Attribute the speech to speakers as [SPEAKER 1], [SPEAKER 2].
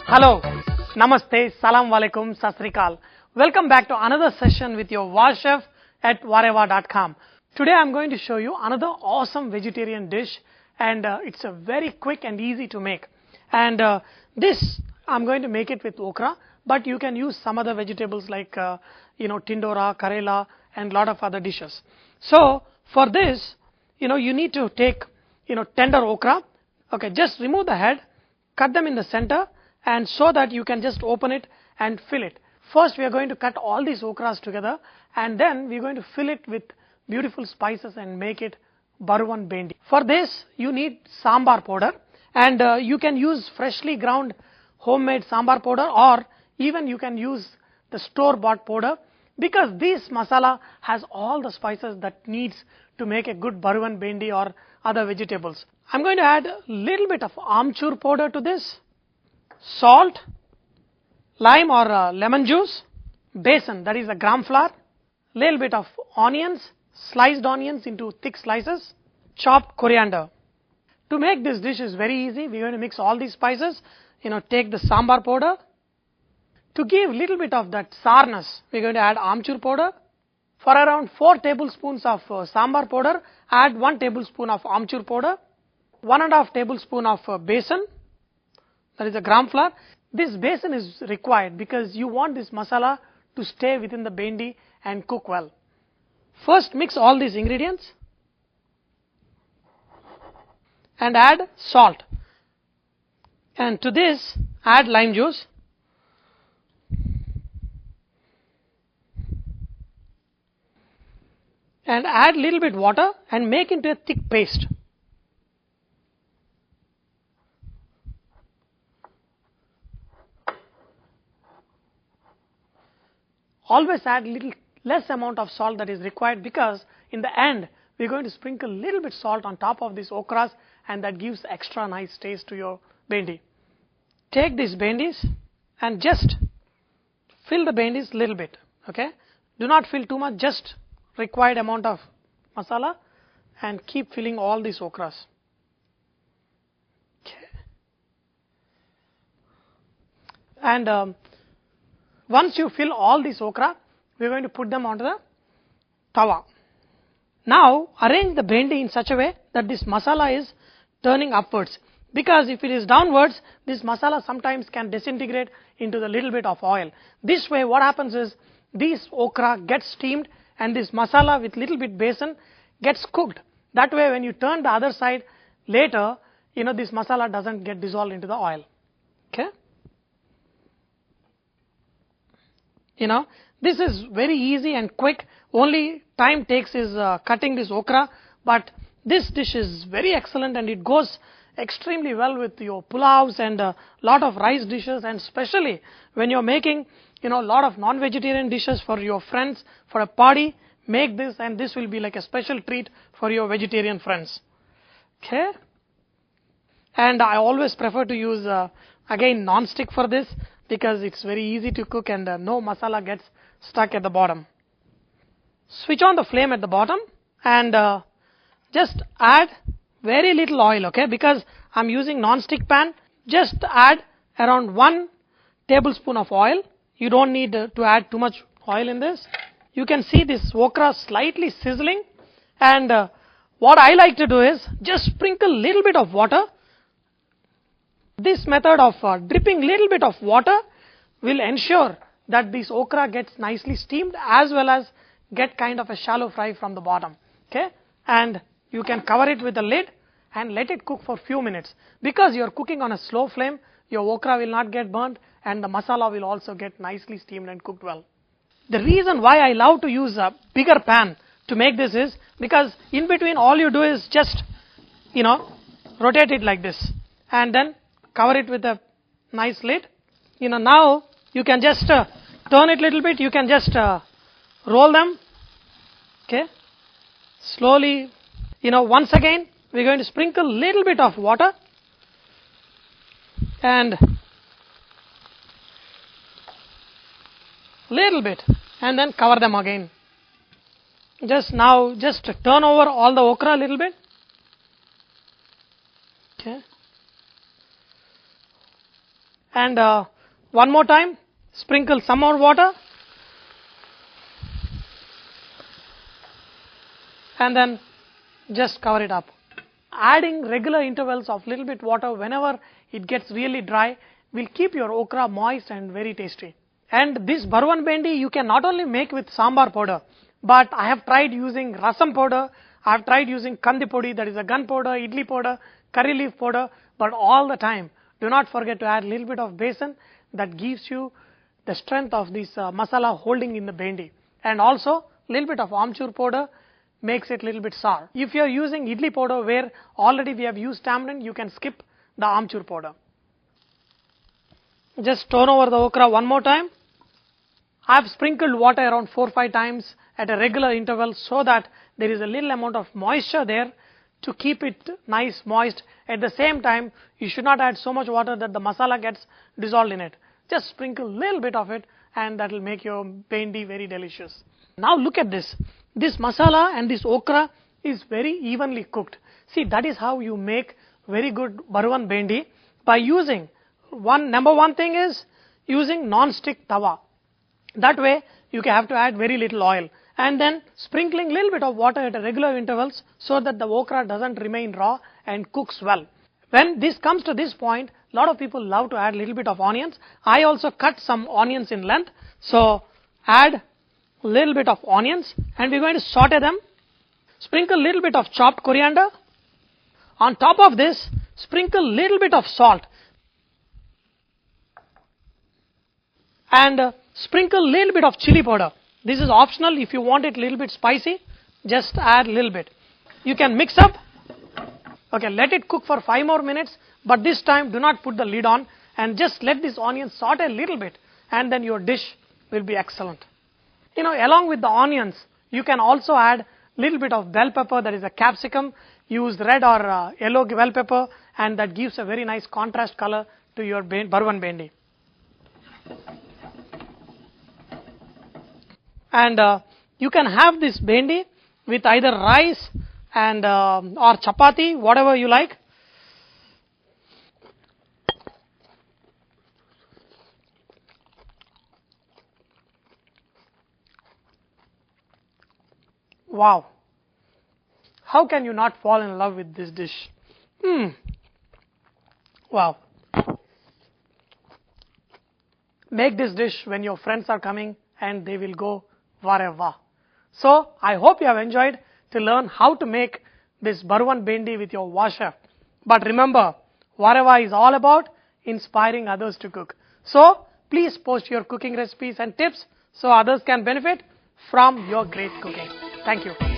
[SPEAKER 1] Hello, Namaste, Salam Walaikum, Sat Sri Akal. Welcome back to another session with your Vahchef at VahRehVah.com. Today I am going to show you another awesome vegetarian dish, and it's a very quick and easy to make. And this I am going to make it with okra, but you can use some other vegetables like tindora, karela, and lot of other dishes. So for this, you need to take tender okra. Okay, just remove the head, cut them in the center, and so that you can just open it and fill it. First we are going to cut all these okras together, and then we are going to fill it with beautiful spices and make it Bharvan Bhindi. For this you need sambar powder, and you can use freshly ground homemade sambar powder, or even you can use the store bought powder, because this masala has all the spices that needs to make a good Bharvan Bhindi or other vegetables. I am going to add a little bit of Amchoor powder to this, salt, lime or lemon juice, besan, that is a gram flour, little bit of onions, sliced onions into thick slices, chopped coriander. To make this dish is very easy. We are going to mix all these spices, take the sambar powder. To give little bit of that sourness, we are going to add Amchoor powder. For around 4 tablespoons of sambar powder, add 1 tablespoon of Amchoor powder, 1.5 tablespoon of besan, that is a gram flour. This besan is required because you want this masala to stay within the bhindi and cook well. First mix all these ingredients and add salt, and to this add lime juice, and add little bit water and make into a thick paste. Always add little less amount of salt that is required, because in the end we are going to sprinkle little bit salt on top of these okras, and that gives extra nice taste to your bhindi. Take these bhindis and just fill the bhindis little bit. Okay, do not fill too much, just required amount of masala, and keep filling all these okras. Okay. And once you fill all these okra, we are going to put them onto the tawa. Now arrange the bhindi in such a way that this masala is turning upwards, because if it is downwards, this masala sometimes can disintegrate into the little bit of oil. This way what happens is, this okra gets steamed and this masala with little bit besan gets cooked. That way when you turn the other side later, this masala doesn't get dissolved into the oil. Okay. This is very easy and quick. Only time takes is cutting this okra, but this dish is very excellent and it goes extremely well with your pulavs and a lot of rice dishes, and especially when you're making a lot of non-vegetarian dishes for your friends for a party. Make this, and this will be like a special treat for your vegetarian friends. Okay. And I always prefer to use again non-stick for this, because it's very easy to cook and no masala gets stuck at the bottom. Switch on the flame at the bottom and just add very little oil, okay, because I'm using non-stick pan. Just add around 1 tablespoon of oil. You don't need to add too much oil in this. You can see this okra slightly sizzling, and what I like to do is just sprinkle little bit of water. This method of dripping little bit of water will ensure that this okra gets nicely steamed, as well as get kind of a shallow fry from the bottom. Okay, and you can cover it with a lid and let it cook for few minutes. Because you are cooking on a slow flame, your okra will not get burnt, and the masala will also get nicely steamed and cooked well. The reason why I love to use a bigger pan to make this is because in between all you do is just rotate it like this, and then cover it with a nice lid. Now you can just turn it little bit. You can just roll them. Okay, slowly. Once again we are going to sprinkle little bit of water and little bit, and then cover them again. Just turn over all the okra a little bit. Okay. And one more time, sprinkle some more water. And then just cover it up. Adding regular intervals of little bit water whenever it gets really dry will keep your okra moist and very tasty. And this Bharvan Bhindi you can not only make with sambar powder, but I have tried using rasam powder, I have tried using kandi podi, that is a gun powder, idli powder, curry leaf powder, but all the time do not forget to add a little bit of besan that gives you the strength of this masala holding in the bhindi. And also a little bit of amchoor powder makes it a little bit sour. If you are using idli powder where already we have used tamarind, you can skip the amchoor powder. Just turn over the okra one more time. I have sprinkled water around 4-5 times at a regular interval so that there is a little amount of moisture there to keep it nice moist. At the same time, you should not add so much water that the masala gets dissolved in it. Just sprinkle a little bit of it and that will make your bhindi very delicious. Now look at this. This masala and this okra is very evenly cooked. See, that is how you make very good Bharvan Bhindi by using number one thing is using non-stick tawa. That way you have to add very little oil and then sprinkling a little bit of water at regular intervals so that the okra doesn't remain raw and cooks well. When this comes to this point, a lot of people love to add a little bit of onions. I also cut some onions in length. So add a little bit of onions and we're going to saute them. Sprinkle a little bit of chopped coriander. On top of this, sprinkle a little bit of salt. And sprinkle a little bit of chilli powder. This is optional. If you want it a little bit spicy, just add a little bit. You can mix up. Okay, let it cook for 5 more minutes, but this time do not put the lid on and just let this onion saute a little bit and then your dish will be excellent. You know, along with the onions, you can also add a little bit of bell pepper, that is a capsicum. Use red or yellow bell pepper and that gives a very nice contrast color to your Bharvan Bhindi. And you can have this bhindi with either rice and or chapati, whatever you like. Wow. How can you not fall in love with this dish? Wow. Make this dish when your friends are coming and they will go VahRehVah. So I hope you have enjoyed to learn how to make this Bharvan Bhindi with your Vahchef. But remember, VahRehVah is all about inspiring others to cook. So please post your cooking recipes and tips so others can benefit from your great cooking. Thank you.